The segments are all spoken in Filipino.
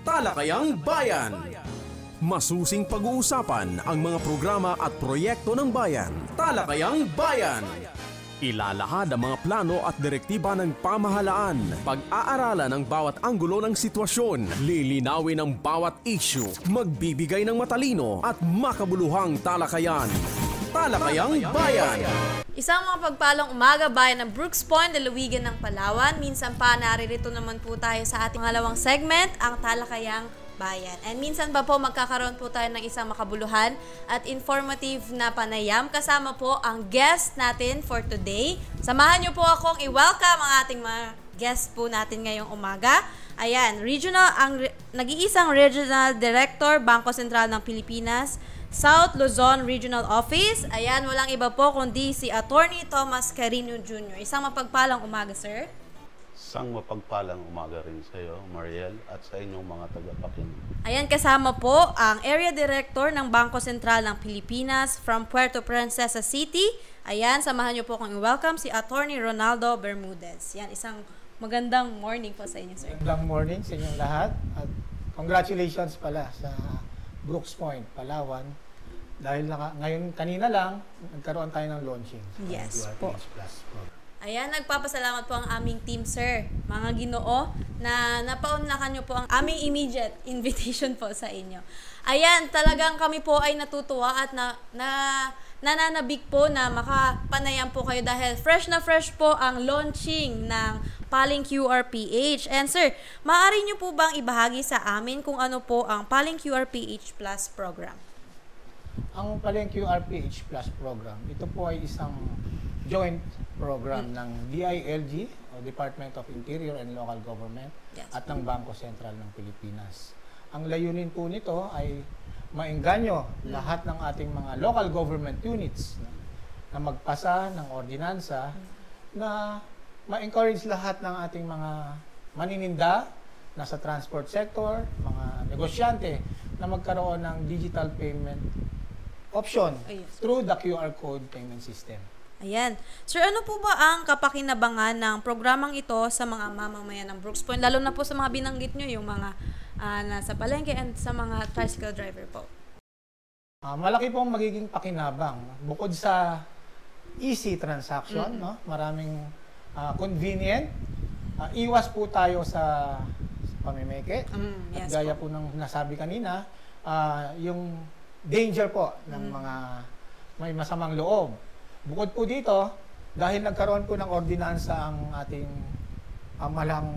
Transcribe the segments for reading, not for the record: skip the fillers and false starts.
Talakayang Bayan. Masusing pag-uusapan ang mga programa at proyekto ng bayan. Talakayang Bayan. Ilalahad ang mga plano at direktiba ng pamahalaan. Pag-aaralan ang bawat anggulo ng sitwasyon. Lilinawin ang bawat issue. Magbibigay ng matalino at makabuluhang talakayan. Talakayang Bayan. Isang mapagpalang umaga bayan ng Brooks Point, Lalawigan ng Palawan. Minsan pa naririto naman po tayo sa ating pangalawang segment, ang Talakayang Bayan. And minsan pa po magkakaroon po tayo ng isang makabuluhan at informative na panayam. Kasama po ang guest natin for today. Samahan niyo po akong i-welcome ang ating mga guest po natin ngayong umaga. Ayan, nag-iisang Regional Director, Bangko Sentral ng Pilipinas, South Luzon Regional Office. Ayan, walang iba po kundi si Attorney Tomas Carino Jr. Isang mapagpalang umaga, sir. Isang mapagpalang umaga rin sa iyo, Mariel, at sa inyong mga tagapakinig. Ayan, kasama po ang Area Director ng Bangko Sentral ng Pilipinas from Puerto Princesa City. Ayan, samahan niyo po akong i-welcome si Attorney Ronaldo Bermudez. Yan, isang magandang morning po sa inyo, sir. Magandang morning sa inyong lahat. At congratulations pala sa Brooks Point, Palawan. Dahil ngayon, kanina lang, nagkaroon tayo ng launching. Yes po. Plus. Ayan, nagpapasalamat po ang aming team, sir. Mga Ginoo, na napaunlakan nyo po ang aming immediate invitation po sa inyo. Ayan, talagang kami po ay natutuwa at nananabik po na makapanayam po kayo dahil fresh na fresh po ang launching ng Paling QRPH. And sir, maaari nyo po bang ibahagi sa amin kung ano po ang Paling QRPH Plus program? Ang Paling QRPH Plus program, ito po ay isang joint program ng DILG o Department of Interior and Local Government at ng Bangko Sentral ng Pilipinas. Ang layunin po nito ay maengganyo lahat ng ating mga local government units na magpasa ng ordinansa na ma-encourage lahat ng ating mga manininda nasa transport sector, mga negosyante na magkaroon ng digital payment option through the QR code payment system. Ayan. Sir, ano po ba ang kapakinabangan ng programang ito sa mga mamamayan ng Brooks Point? Lalo na po sa mga binanggit nyo, yung mga nasa palengke and sa mga tricycle driver po. Malaki pong magiging pakinabang. Bukod sa easy transaction, no? Maraming convenient. Iwas po tayo sa pamimeke. Yes, at gaya po ng nasabi kanina, yung danger po ng mga may masamang loob. Bukod po dito, dahil nagkaroon po ng ordinansa ang ating malang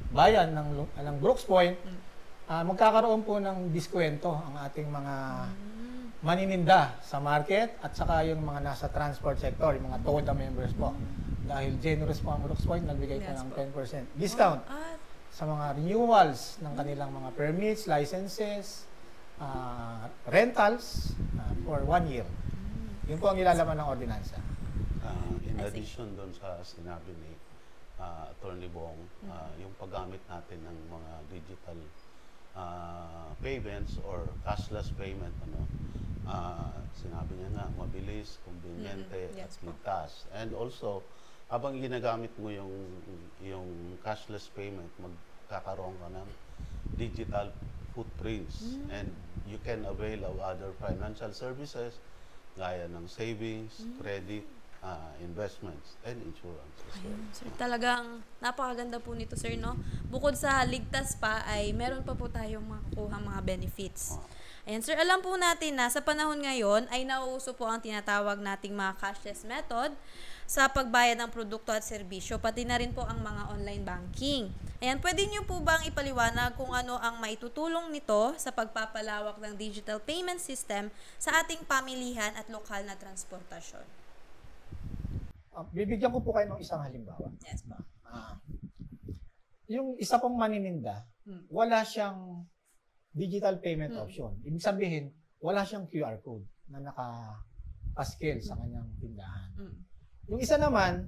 bayan ng Brooks Point, magkakaroon po ng diskwento ang ating mga manininda sa market at saka yung mga nasa transport sector, yung mga TODA members po. Dahil generous po ang Brooks Point, nagbigay po ng 10% discount sa mga renewals ng kanilang mga permits, licenses, rentals for 1 year. Yun po ang ilalaman ng ordinansa. In addition doon sa sinabi ni Attorney Bong, yung paggamit natin ng mga digital payments or cashless payment, sinabi niya nga, mabilis, conveniente, at ligtas. And also, habang ginagamit mo yung cashless payment, magkakaroon ka ng digital footprints and you can avail of other financial services gaya ng savings, credit, investments, and insurance as well. Sir, talagang napakaganda po nito, sir, no? Bukod sa ligtas pa, ay meron pa po tayong makukuha mga benefits. Ayan, sir, alam po natin na sa panahon ngayon ay nauuso po ang tinatawag nating mga cashless method sa pagbayad ng produkto at serbisyo, pati na rin po ang mga online banking. Ayan, pwede niyo po bang ipaliwanag kung ano ang maitutulong nito sa pagpapalawak ng digital payment system sa ating pamilihan at lokal na transportasyon? Bibigyan ko po kayo ng isang halimbawa. Yes po. Yung isa pong manininda, wala siyang digital payment option. Ibig sabihin, wala siyang QR code na naka-paskel sa kanyang tindahan. Yung isa naman,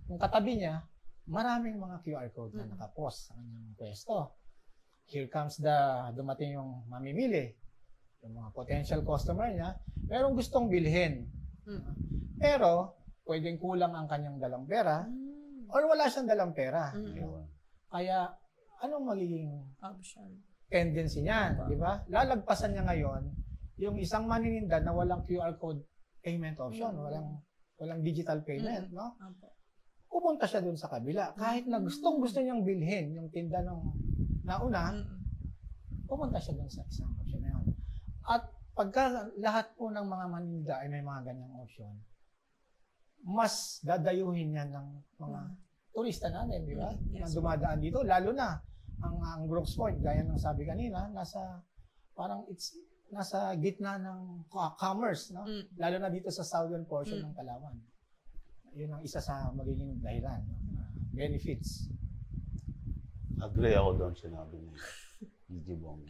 yung katabi niya, maraming mga QR code na nakapost sa kanyang pwesto. Here comes dumating yung mamimili, yung mga potential customer niya, merong gustong bilhin. Pero, pwedeng kulang ang kanyang dalang pera, or wala siyang dalang pera. Kaya, anong magiging option? tendency niyan, di ba? Lalagpasan niya ngayon yung isang manininda na walang QR code payment option, walang digital payment, no? Pupunta siya dun sa kabila. Kahit na gusto niyang bilhin yung tinda ng nauna, pupunta siya dun sa isang option na yun. At pagka lahat po ng mga maninda ay may mga ganyang option, mas dadayuhin yan ng mga turista natin, di ba? Na dumadaan dito, lalo na ang Brooks Point, gaya ng sabi kanina, nasa gitna ng commerce, no? Lalo na dito sa southern portion ng Palawan. Yun ang isa sa magiging dahilan, no? Benefits. Agree ako doon sinabi ni Gigi-Bong.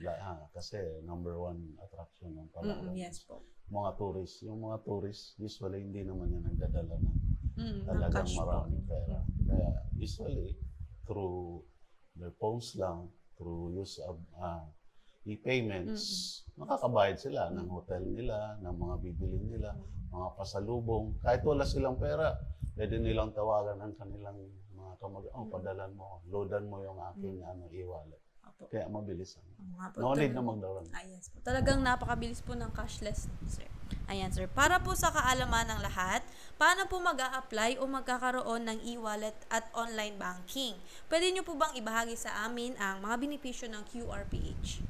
Kasi number one attraction ng Palawan. Yes po. Mga tourists. Yung mga tourists, usually hindi naman yan nagdadala ng talagang maraming pera. Kaya usually, through their phones lang, through use of e-payments, makakabayad sila ng hotel nila, ng mga bibilin nila, mga pasalubong. Kahit wala silang pera, pwede nilang tawagan ng kanilang mga kamag-anak, padalan mo, loadan mo yung aking e-wallet. Kaya mabilis. No need na magdaran. Yes po. Talagang napakabilis po ng cashless, sir. Ayan, sir. Para po sa kaalaman ng lahat, paano po mag-a-apply o magkakaroon ng e-wallet at online banking? Pwede nyo po bang ibahagi sa amin ang mga benepisyo ng QRPH?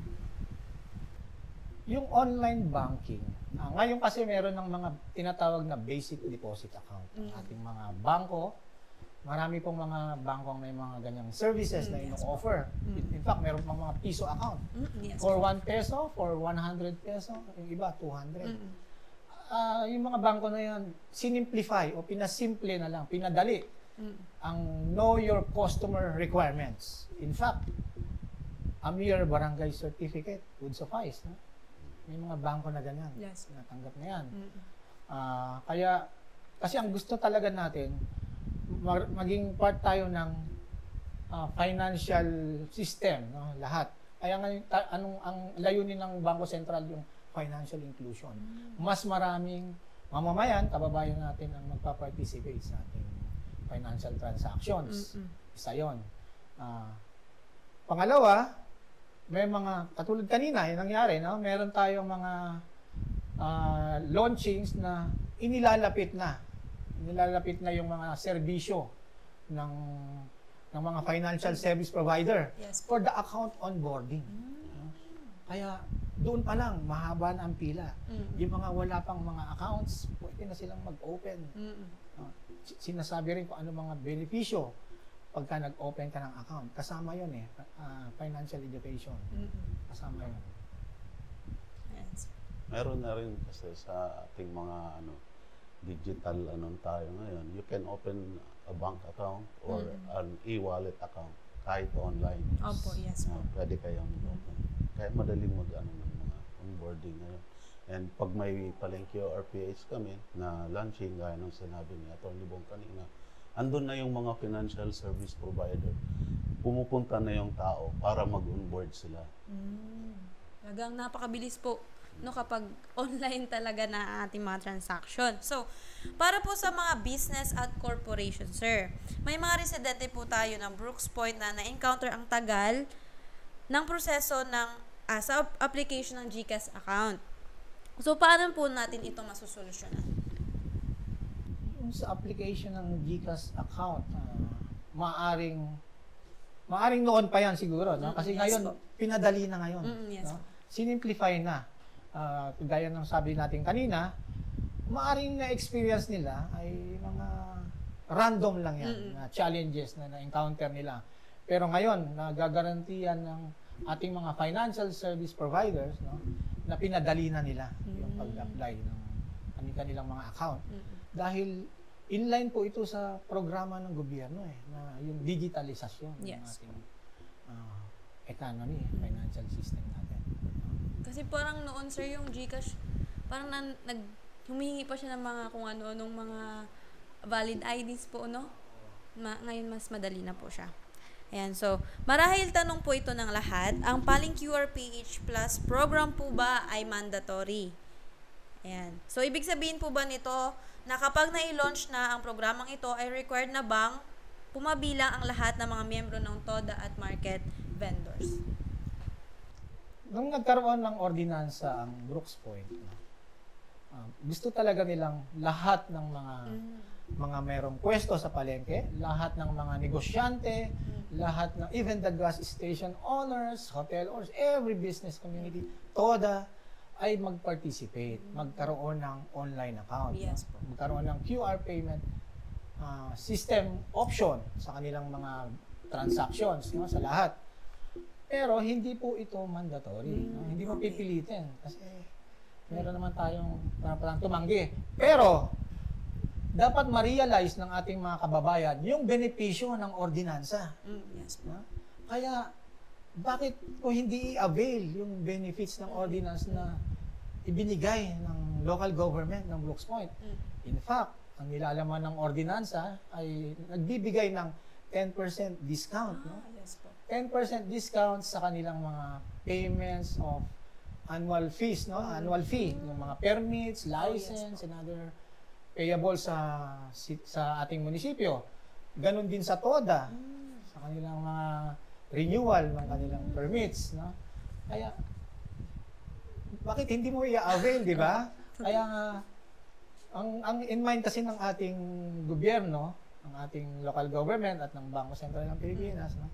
Yung online banking, ngayon kasi meron ng mga tinatawag na basic deposit account. Ang ating mga bangko, marami pong mga bangkong may mga ganyang services na ino-offer. In fact, meron pang mga piso account. For 1 peso, for 100 peso, yung iba, 200. Yung mga bangko na yan, sinimplify o pinasimple na lang, pinadali ang know your customer requirements. In fact, a mere barangay certificate would suffice. No? May mga bangko na ganyan. Natanggap na yan. Kaya, kasi ang gusto talaga natin, maging part tayo ng financial system, no? Lahat. Kaya ang layunin ng Bangko Sentral yung financial inclusion. Mas maraming mamamayan, kababayan natin ang magpa-participate sa ating financial transactions. Isa yun. Pangalawa, may mga, katulad kanina, yung nangyari, no? Meron tayong mga launchings na inilalapit na yung mga serbisyo ng mga financial service provider for the account onboarding. Kaya doon pa lang, mahaba na ang pila. Yung mga wala pang mga accounts, pwede na silang mag-open. Sinasabi rin kung ano mga benepisyo pagka nag-open ka ng account. Kasama yun financial education. Kasama yun. Meron na rin kasi sa ating mga digital tayo ngayon, you can open a bank account or an e-wallet account kahit online. Opo, yes po. Pwede kayong open. Kaya madaling ng mga onboarding ngayon. And pag may palengke o RPH kami na launching, gaya ng sinabi ni Atty. Bong kanina, andun na yung mga financial service provider. Pumupunta na yung tao para mag-onboard sila. Talagang napakabilis po, no, kapag online talaga na ating mga transaction. So, para po sa mga business at corporation, sir, may mga residente po tayo ng Brooks Point na na-encounter ang tagal ng proseso ng sa application ng GCash account. So, paano po natin ito masusolusyonan? Sa application ng GCash account, maaring noon pa yan siguro, no? Kasi ngayon, pinadali na ngayon. No? Sinimplify na. Gaya ng sabi natin kanina, maaring na-experience nila ay mga random lang yan, na challenges na na-encounter nila. Pero ngayon, nagagarantiyan ng ating mga financial service providers, no, na pinadali na nila yung pag-apply ng kanilang mga account. Dahil inline po ito sa programa ng gobyerno na yung digitalisasyon ng ating economy, financial system natin. Kasi parang noon, sir, yung GCash, parang humihingi pa siya ng mga kung ano-anong mga valid IDs po, no? Ngayon, mas madali na po siya. Ayan, so, marahil tanong po ito ng lahat, ang Paling QRPH Plus program po ba ay mandatory? Ayan. So, ibig sabihin po ba nito na kapag na-launch na ang programang ito, ay required na bang pumabilang ang lahat ng mga miyembro ng TODA at market vendors? nung nagkaroon ng ordinansa ang Brooks Point, gusto talaga nilang lahat ng mga merong pwesto sa palengke, lahat ng mga negosyante, lahat ng even the gas station owners, hotel owners, every business community, TODA ay mag-participate, magkaroon ng online account, Yes po. magkaroon ng QR payment system option sa kanilang mga transactions, no, sa lahat. Pero hindi po ito mandatory, no? Hindi mo pipilitin kasi meron naman tayong parang tumanggi. Pero dapat ma-realize ng ating mga kababayan yung benepisyo ng ordinansa. Yes po. No? Kaya bakit ko hindi i-avail yung benefits ng ordinance na ibinigay ng local government ng Brooks Point? In fact, ang nilalaman ng ordinansa ay nagbibigay ng 10% discount. No? Yes po. 10% discount sa kanilang mga payments of annual fees, no? Annual fee, yung mga permits, license, and other payable sa ating munisipyo. Ganon din sa TODA, sa kanilang mga renewal ng kanilang permits, no? Kaya bakit hindi mo i-avail, di ba? Kaya ang in mind kasi ng ating gobyerno, ng ating local government at ng Bangko Sentral ng Pilipinas, no,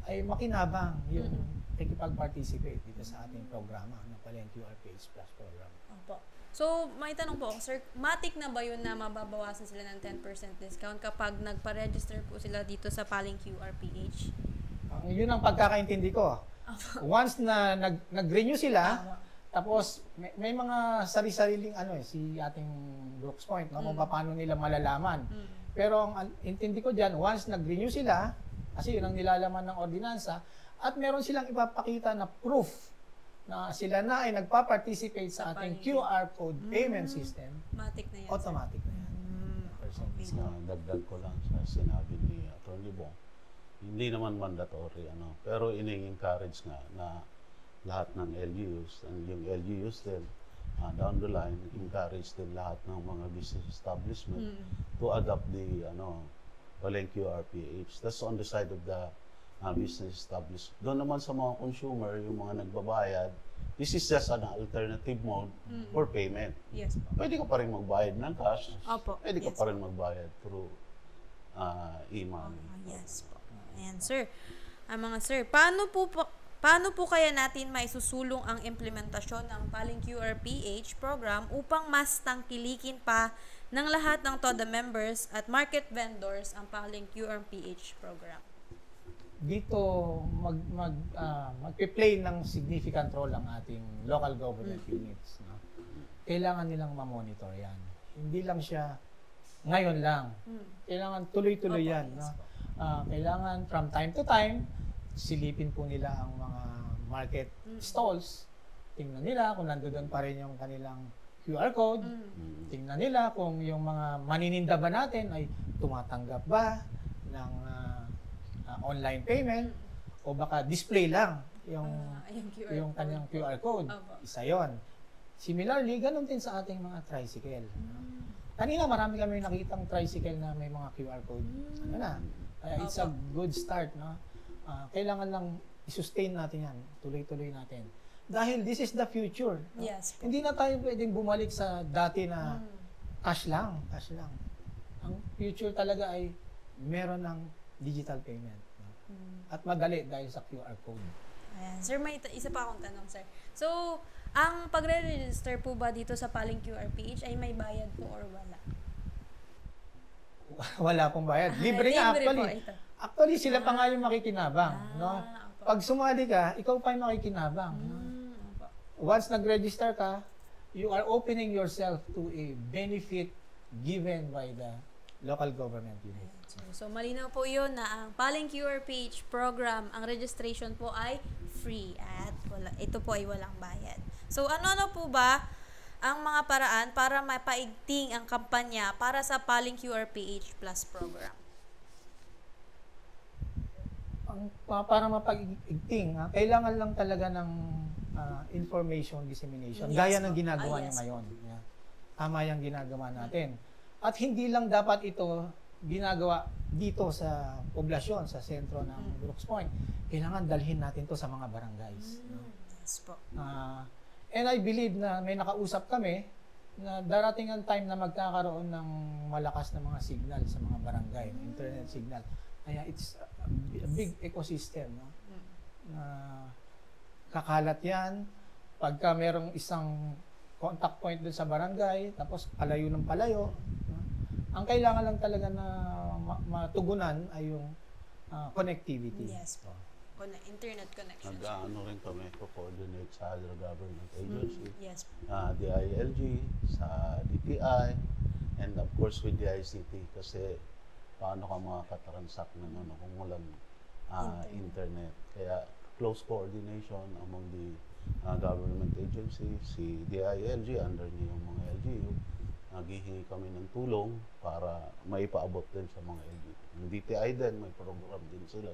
ay makinabang yung nakikipag-participate dito sa ating programa ng Palengke QRPH Plus program. Opo. So, may tanong po ako, sir, matik na ba yun na mababawasan sila ng 10% discount kapag nagpa-register po sila dito sa Palengke QRPH? Yun ang pagkakaintindi ko. Once na nag-renew sila, tapos may mga sari-sariling si ating Brooks Point, no, kung paano nila malalaman. Pero ang intindi ko diyan, once nag-renew sila, kasi yun ang nilalaman ng ordinansa, at meron silang ipapakita na proof na sila na ay nagpa-participate sa ating QR code payment system, Matik na yan, automatic na yan. Dagdag ko lang sa sinabi ni Atty. Bong. Hindi naman mandatory, pero ini-encourage nga na lahat ng LGUs, and yung LGUs din, down the line, encourage din lahat ng mga business establishment to adopt the Palengke QRPH. That's on the side of the business establishment. Doon naman sa mga consumer, yung mga nagbabayad, this is just an alternative mode for payment. Yes po. Pwede ka pa rin magbayad ng cash. Opo. Pwede ka Yes pa rin magbayad through e-money. Yes po. Ayan, sir. Mga sir, paano po kaya natin maisusulong ang implementasyon ng Palengke QRPH program upang mas tangkilikin pa ng lahat ng TODA members at market vendors ang Palengke QRPH program? Dito magpe-play ng significant role ang ating local government units, no? Kailangan nilang ma-monitor 'yan. Hindi lang siya ngayon lang. Kailangan tuloy-tuloy 'yan, no? Kailangan from time to time silipin po nila ang mga market stalls. Tingnan nila kung nandoon pa rin yung kanilang QR code. Tingnan nila kung yung mga manininda ba natin ay tumatanggap ba ng online payment o baka display lang yung kanyang QR code. Isa yon. Similarly, ganun din sa ating mga tricycle. Kanina marami kami nakitang tricycle na may mga QR code. It's a good start, no? Kailangan lang i-sustain natin yan. Tuloy-tuloy natin. Dahil this is the future. No? Yes. Hindi na tayo pwedeng bumalik sa dati na cash lang. Ang future talaga ay meron ng digital payment. No? At madali dahil sa QR code. Ayan. Sir, may isa pa akong tanong, sir. So, ang pagre-register po ba dito sa Palengke QRPH ay may bayad po or wala? Wala pong bayad. Libre nga actually. Actually, sila pa nga yung makikinabang. No? Pag sumali ka, ikaw pa yung makikinabang. No? Once nag-register ka, you are opening yourself to a benefit given by the local government unit. So, malinaw po yun na ang Palengke QRPH program, ang registration po ay free at ito po ay walang bayad. So, ano-ano po ba ang mga paraan para mapaigting ang kampanya para sa Palengke QRPH Plus program? Para mapag-igting, kailangan lang talaga ng information dissemination. Gaya ng ginagawa niyo ngayon. Yeah. Tama yung ginagawa natin. At hindi lang dapat ito ginagawa dito sa poblasyon, sa sentro ng Brooks Point. Kailangan dalhin natin to sa mga barangays. No? Yes po. And I believe na may nakausap kami na darating ang time na magkakaroon ng malakas na mga signal sa mga barangay, internet signal. Kaya it's a big ecosystem, no? Na kakalat yan. Pagka merong isang contact point dun sa barangay, tapos palayo ng palayo, no? Ang kailangan lang talaga na matugunan ay yung connectivity. Yes po. Internet connection. Nag-ano rin kami, co-coordinate sa other government agency, Yes po. DILG, sa DTI, and of course with the ICT kasi paano ka makakatransact ng ano kung walang internet. Kaya close coordination among the government agencies, si DILG, under niya yung mga LGU, naghihingi kami ng tulong para maipaabot din sa mga LGU. Yung DTI din, may program din sila.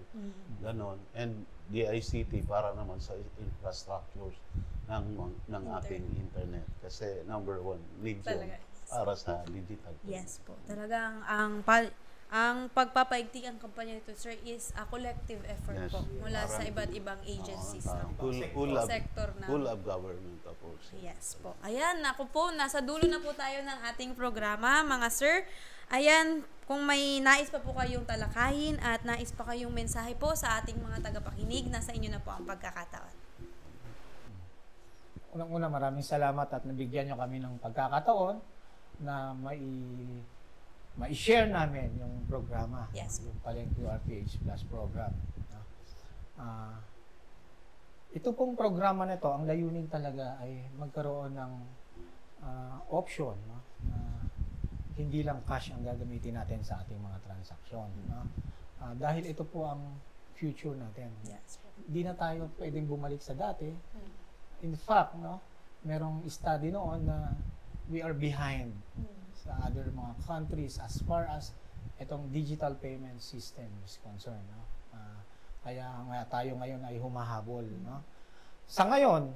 Ganon. And the ICT para naman sa infrastructures ng ating internet. Kasi number one, needs yun para sa digital. Yes po. Talagang ang pagpapaigting ang kampanya nito, sir, is a collective effort po mula sa iba't ibang agencies sector na full of government approach. Yes po. Ayan, ako po, nasa dulo na po tayo ng ating programa, mga sir. Ayan, kung may nais pa po kayong talakayin at nais pa kayong mensahe po sa ating mga tagapakinig, nasa inyo na po ang pagkakataon. Unang-una, maraming salamat at nabigyan nyo kami ng pagkakataon na mai-share namin yung programa. Yes. Yung Palengke URPH Plus program. Ito pong programa na ito, ang layunin talaga ay magkaroon ng option, no? Hindi lang cash ang gagamitin natin sa ating mga transaksyon. No? Dahil ito po ang future natin. Yes. Hindi na tayo pwedeng bumalik sa dati. In fact, no, merong study noon na we are behind sa other mga countries as far as itong digital payment system is concerned. No? Kaya nga tayo ngayon ay humahabol. No? Sa ngayon,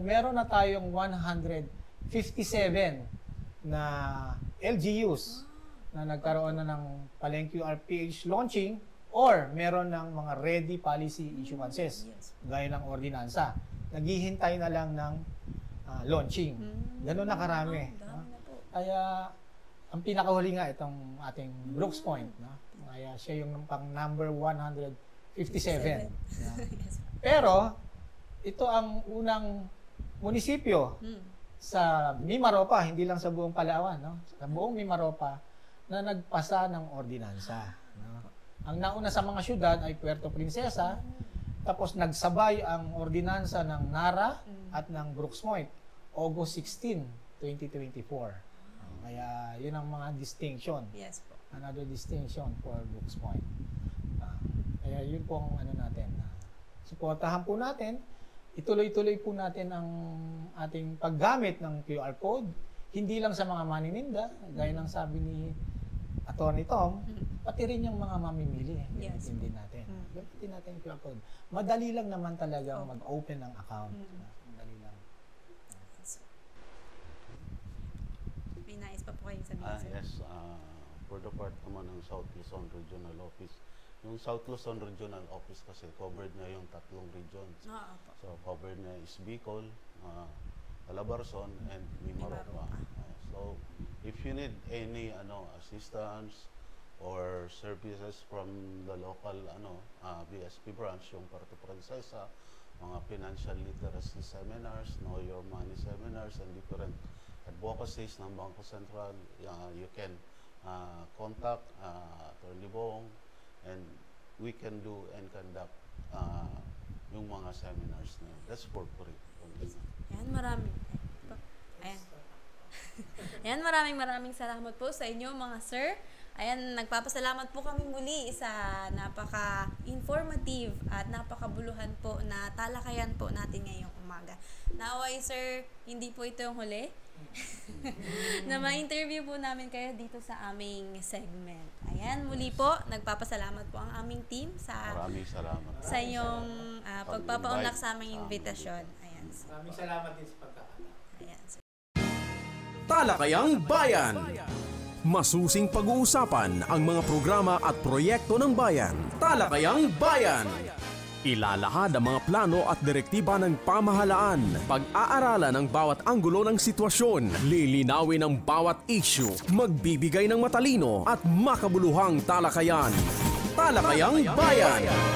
meron na tayong 157 na LGUs na nagkaroon na ng Palengke URPH launching or meron ng mga ready policy issuances gaya ng ordinansa. Naghihintay na lang ng launching. Ganun na karami. No? Kaya ang pinakahuli nga itong ating Brooks Point. No? Kaya siya yung pang number 157. No? Pero ito ang unang munisipyo sa Mimaropa, hindi lang sa buong Palawan, no? Sa buong Mimaropa na nagpasa ng ordinansa. No? Ang nauna sa mga syudad ay Puerto Princesa, tapos nagsabay ang ordinansa ng Nara at ng Brooks Point, August 16, 2024. Kaya yun ang mga distinction. Yes po. Another distinction for Brooks Point. Kaya yun po ang ano natin. Suportahan po natin. Ituloy-tuloy po natin ang ating paggamit ng QR code, hindi lang sa mga manininda, gaya ng sabi ni Atty. Tom, pati rin yung mga mamimili. Gamitin din natin. Gamitin natin yung QR code. Madali lang naman talaga mag-open ng account. Madali lang. May nais pa po kayong sabihin, sir? Yes. For the part naman ng South Luzon Regional Office, yung South Luzon Regional Office kasi covered na yung 3 regions. So covered na is Bicol, Calabarzon, and Mimaropa. So if you need any assistance or services from the local BSP branch, yung Puerto Princesa, mga financial literacy seminars, know your money seminars, and different advocacies ng Bangko Sentral, you can contact Atty. Bong, and we can do and conduct yung mga seminars na yun. That's for free. Ayan, maraming salamat po sa inyo, mga sir. Ayan, nagpapasalamat po kami muli sa napaka-informative at napakabuluhan po na talakayan po natin ngayong umaga. Naway, sir, hindi po ito yung huli. Na ma-interview po namin kayo dito sa aming segment. Ayan, muli po, nagpapasalamat po ang aming team sa maraming salamat sa iyong pagpapaunlak sa aming invitasyon. Ayan. Maraming salamat din sa pagkakataon. Ayan. Talakayang Bayan. Masusing pag-uusapan ang mga programa at proyekto ng bayan. Talakayang Bayan. Ilalahad ang mga plano at direktiba ng pamahalaan. Pag-aaralan ang bawat anggulo ng sitwasyon. Lilinawin ang bawat issue. Magbibigay ng matalino at makabuluhang talakayan. Talakayang Bayan!